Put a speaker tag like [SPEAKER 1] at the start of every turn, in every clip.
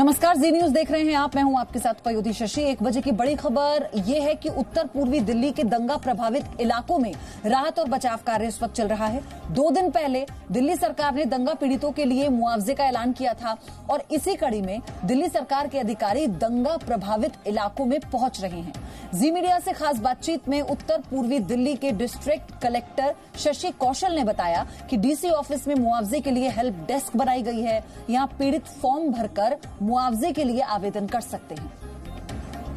[SPEAKER 1] नमस्कार, जी न्यूज देख रहे हैं आप। मैं हूं आपके साथ पयोधी शशि। 1 बजे की बड़ी खबर यह है कि उत्तर पूर्वी दिल्ली के दंगा प्रभावित इलाकों में राहत और बचाव कार्य इस वक्त चल रहा है। 2 दिन पहले दिल्ली सरकार ने दंगा पीड़ितों के लिए मुआवजे का ऐलान किया था और इसी कड़ी में दिल्ली सरकार के अधिकारी दंगा प्रभावित इलाकों में पहुंच रहे हैं। जी मीडिया से खास बातचीत में उत्तर पूर्वी दिल्ली के डिस्ट्रिक्ट कलेक्टर शशि कौशल ने बताया कि डीसी ऑफिस में मुआवजे के लिए हेल्प डेस्क बनाई गई है। यहां पीड़ित फॉर्म भरकर मुआवजे के लिए आवेदन कर सकते हैं।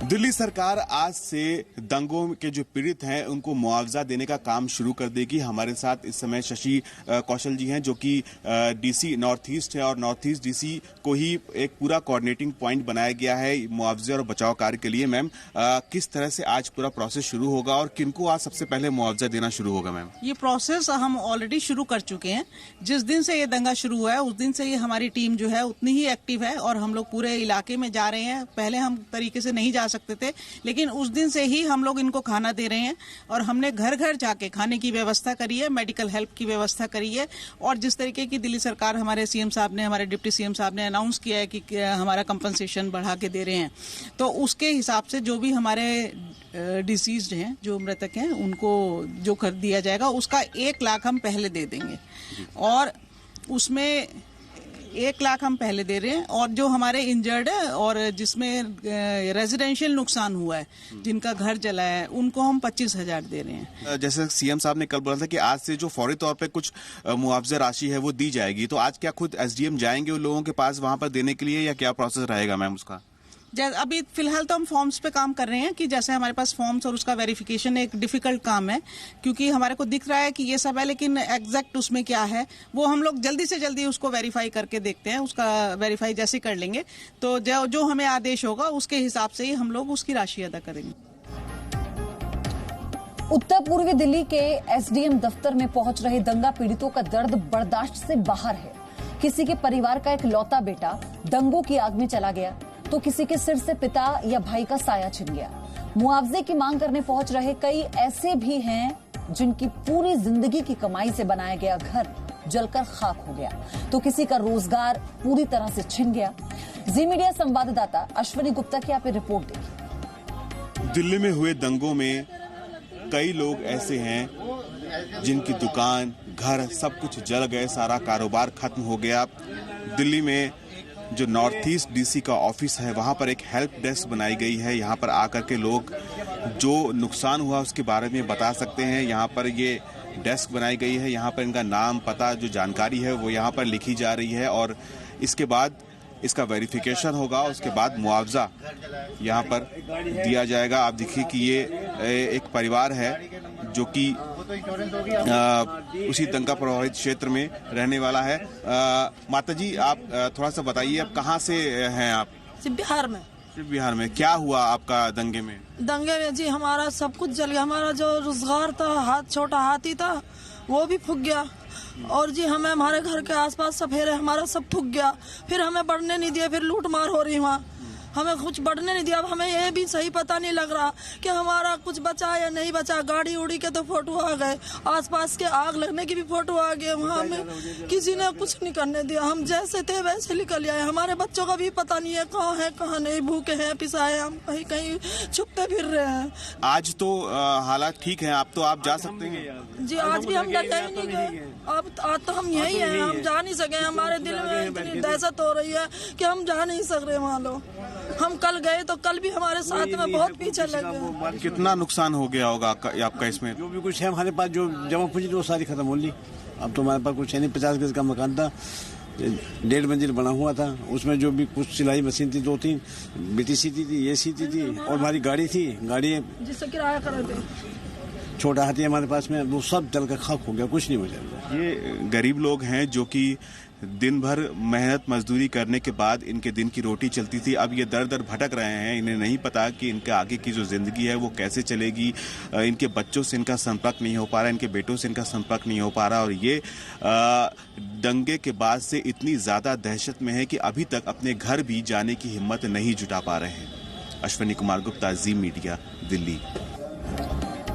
[SPEAKER 2] दिल्ली सरकार आज से दंगों के जो पीड़ित हैं उनको मुआवजा देने का काम शुरू कर देगी। हमारे साथ इस समय शशि कौशल जी हैं जो कि डीसी नॉर्थ ईस्ट है और नॉर्थ ईस्ट डीसी को ही एक पूरा कोऑर्डिनेटिंग पॉइंट बनाया गया है मुआवजे और बचाव कार्य के लिए। मैम, किस तरह से आज पूरा प्रोसेस शुरू होगा और किनको आज सबसे पहले मुआवजा देना शुरू होगा? मैम,
[SPEAKER 3] ये प्रोसेस हम ऑलरेडी शुरू कर चुके हैं। जिस दिन से ये दंगा शुरू हुआ है उस दिन से ही हमारी टीम जो है उतनी ही एक्टिव है और हम लोग पूरे इलाके में जा रहे हैं। पहले हम तरीके से नहीं जा सकते थे, लेकिन उस दिन से ही हम लोग इनको खाना दे रहे हैं और हमने घर घर जाके खाने की व्यवस्था करी है, मेडिकल हेल्प की व्यवस्था करी है। और जिस तरीके की दिल्ली सरकार, हमारे सीएम साहब ने, हमारे डिप्टी सीएम साहब ने अनाउंस किया है कि हमारा कंपनसेशन बढ़ा के दे रहे हैं, तो उसके हिसाब से जो भी हमारे डिसीज्ड हैं, जो मृतक हैं, उनको जो कर दिया जाएगा उसका 1 लाख हम पहले दे देंगे और उसमें 1 लाख हम पहले दे रहे हैं। और जो हमारे इंजर्ड है और जिसमें रेजिडेंशियल नुकसान हुआ है, जिनका घर जला है, उनको हम 25,000 दे रहे हैं।
[SPEAKER 2] जैसे सीएम साहब ने कल बोला था कि आज से जो फौरी तौर पे कुछ मुआवजा राशि है वो दी जाएगी, तो आज क्या खुद एसडीएम जाएंगे उन लोगों के पास वहां पर देने के लिए या क्या प्रोसेस रहेगा मैम उसका?
[SPEAKER 3] अभी फिलहाल तो हम फॉर्म्स पे काम कर रहे हैं कि जैसे हमारे पास फॉर्म्स और उसका वेरिफिकेशन एक डिफिकल्ट काम है, क्योंकि हमारे को दिख रहा है कि ये सब है, लेकिन एग्जैक्ट उसमें क्या है वो हम लोग जल्दी से जल्दी उसको वेरीफाई करके देखते हैं। उसका वेरीफाई जैसे कर लेंगे तो जो हमें आदेश होगा उसके हिसाब से ही हम लोग उसकी राशि अदा करेंगे।
[SPEAKER 1] उत्तर पूर्वी दिल्ली के एसडीएम दफ्तर में पहुंच रहे दंगा पीड़ितों का दर्द बर्दाश्त से बाहर है। किसी के परिवार का एक लौता बेटा दंगों की आग में चला गया तो किसी के सिर से पिता या भाई का साया छिन गया। मुआवजे की मांग करने पहुंच रहे कई ऐसे भी हैं जिनकी पूरी जिंदगी की कमाई से बनाया गया घर जलकर खाक हो गया, तो किसी का रोजगार पूरी तरह से छिन गया। जी मीडिया संवाददाता अश्विनी गुप्ता की आप रिपोर्ट देखिए।
[SPEAKER 2] दिल्ली में हुए दंगों में कई लोग ऐसे हैं जिनकी दुकान, घर सब कुछ जल गए, सारा कारोबार खत्म हो गया। दिल्ली में जो नॉर्थ ईस्ट डीसी का ऑफिस है वहां पर एक हेल्प डेस्क बनाई गई है। यहां पर आकर के लोग जो नुकसान हुआ उसके बारे में बता सकते हैं। यहां पर ये डेस्क बनाई गई है, यहां पर इनका नाम, पता, जो जानकारी है वो यहां पर लिखी जा रही है और इसके बाद इसका वेरिफिकेशन होगा। उसके बाद मुआवजा यहाँ पर दिया जाएगा। आप देखिए कि ये एक परिवार है जो कि उसी दंगा प्रभावित क्षेत्र में रहने वाला है। माता जी, आप थोड़ा सा बताइए, आप कहाँ से हैं? आप
[SPEAKER 4] बिहार में।
[SPEAKER 2] बिहार में क्या हुआ आपका दंगे में?
[SPEAKER 4] दंगे में जी हमारा सब कुछ जल गया। हमारा जो रोजगार था, छोटा हाथी था, वो भी फूक गया और जी हमें हमारे घर के आसपास सफेरे हमारा सब थूक गया। फिर हमें बढ़ने नहीं दिया, फिर लूट मार हो रही वहाँ, हमें कुछ बढ़ने नहीं दिया। अब हमें ये भी सही पता नहीं लग रहा कि हमारा कुछ बचा या नहीं बचा। गाड़ी उड़ी के तो फोटो आ गए, आसपास के आग लगने की भी फोटो आ गए। वहाँ हमें किसी ने कुछ नहीं करने दिया, हम जैसे थे वैसे निकल आए। हमारे बच्चों का भी पता नहीं है कहाँ नहीं, भूखे हैं, पिसाए, हम कहीं कहीं छुपते फिर रहे हैं।
[SPEAKER 2] आज तो हालात ठीक है, आप जा सकते हैं
[SPEAKER 4] जी। आज भी हम डटे ही नहीं गए। अब आज तो हम यही हैं, हम जा नहीं सके। हमारे दिल में इतनी दहशत हो रही है कि हम जा नहीं सक रहे वहाँ लोग। हम कल गए तो कल भी हमारे साथ में बहुत पीछे लग गए।
[SPEAKER 2] कितना नुकसान हो गया होगा आपका इसमें?
[SPEAKER 5] जो भी कुछ है हमारे पास, जो जमा पूंजी वो सारी खत्म हो ली। अब तो हमारे पास कुछ है नहीं। 50 गज का मकान था, 1.5 मंजिल बना हुआ था। उसमें जो भी कुछ सिलाई मशीन थी, 2-3 बेटी सीती थी, ये सीती थी और हमारी गाड़ी थी, गाड़ी
[SPEAKER 4] जिससे किराया कर थे,
[SPEAKER 5] छोटा हाथी हमारे पास में, वो सब जल कर खाक हो गया, कुछ नहीं बचा।
[SPEAKER 2] ये गरीब लोग हैं जो कि दिन भर मेहनत मजदूरी करने के बाद इनके दिन की रोटी चलती थी। अब ये दर दर भटक रहे हैं। इन्हें नहीं पता कि इनके आगे की जो जिंदगी है वो कैसे चलेगी। इनके बच्चों से इनका संपर्क नहीं हो पा रहा, इनके बेटों से इनका संपर्क नहीं हो पा रहा और ये दंगे के बाद से इतनी ज्यादा दहशत में है कि अभी तक अपने घर भी जाने की हिम्मत नहीं जुटा पा रहे हैं। अश्विनी कुमार गुप्ता, जी मीडिया, दिल्ली।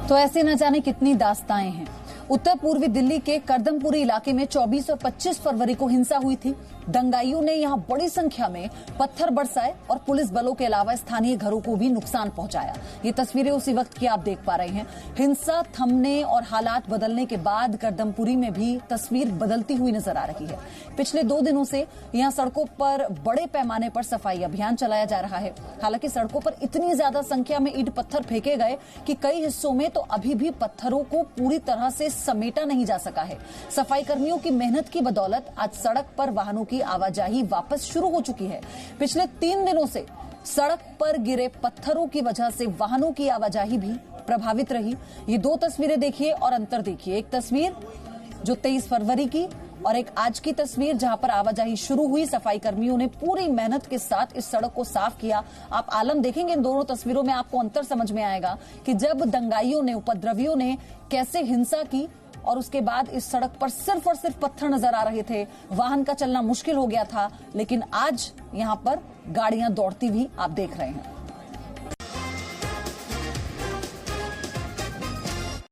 [SPEAKER 1] तो ऐसे न जाने कितनी दास्ताएं हैं। उत्तर पूर्वी दिल्ली के करदमपुरी इलाके में 24 और 25 फरवरी को हिंसा हुई थी। दंगाइयों ने यहां बड़ी संख्या में पत्थर बरसाए और पुलिस बलों के अलावा स्थानीय घरों को भी नुकसान पहुंचाया। ये तस्वीरें उसी वक्त की आप देख पा रहे हैं। हिंसा थमने और हालात बदलने के बाद करदमपुरी में भी तस्वीर बदलती हुई नजर आ रही है। पिछले 2 दिनों से यहां सड़कों पर बड़े पैमाने पर सफाई अभियान चलाया जा रहा है। हालांकि सड़कों पर इतनी ज्यादा संख्या में ईंट पत्थर फेंके गए कि कई हिस्सों में तो अभी भी पत्थरों को पूरी तरह से समेटा नहीं जा सका है। सफाई कर्मियों की मेहनत की बदौलत आज सड़क पर वाहनों की आवाजाही वापस शुरू हो चुकी है। पिछले 3 दिनों से सड़क पर गिरे पत्थरों की वजह से वाहनों की आवाजाही भी प्रभावित रही। ये 2 तस्वीरें देखिए और अंतर देखिए। एक तस्वीर जो 23 फरवरी की और एक आज की तस्वीर जहां पर आवाजाही शुरू हुई। सफाई कर्मियों ने पूरी मेहनत के साथ इस सड़क को साफ किया। आप आलम देखेंगे इन दोनों तस्वीरों में, आपको अंतर समझ में आएगा कि जब दंगाइयों ने, उपद्रवियों ने कैसे हिंसा की और उसके बाद इस सड़क पर सिर्फ और सिर्फ पत्थर नजर आ रहे थे, वाहन का चलना मुश्किल हो गया था, लेकिन आज यहां पर गाड़ियां दौड़ती भी आप देख रहे हैं।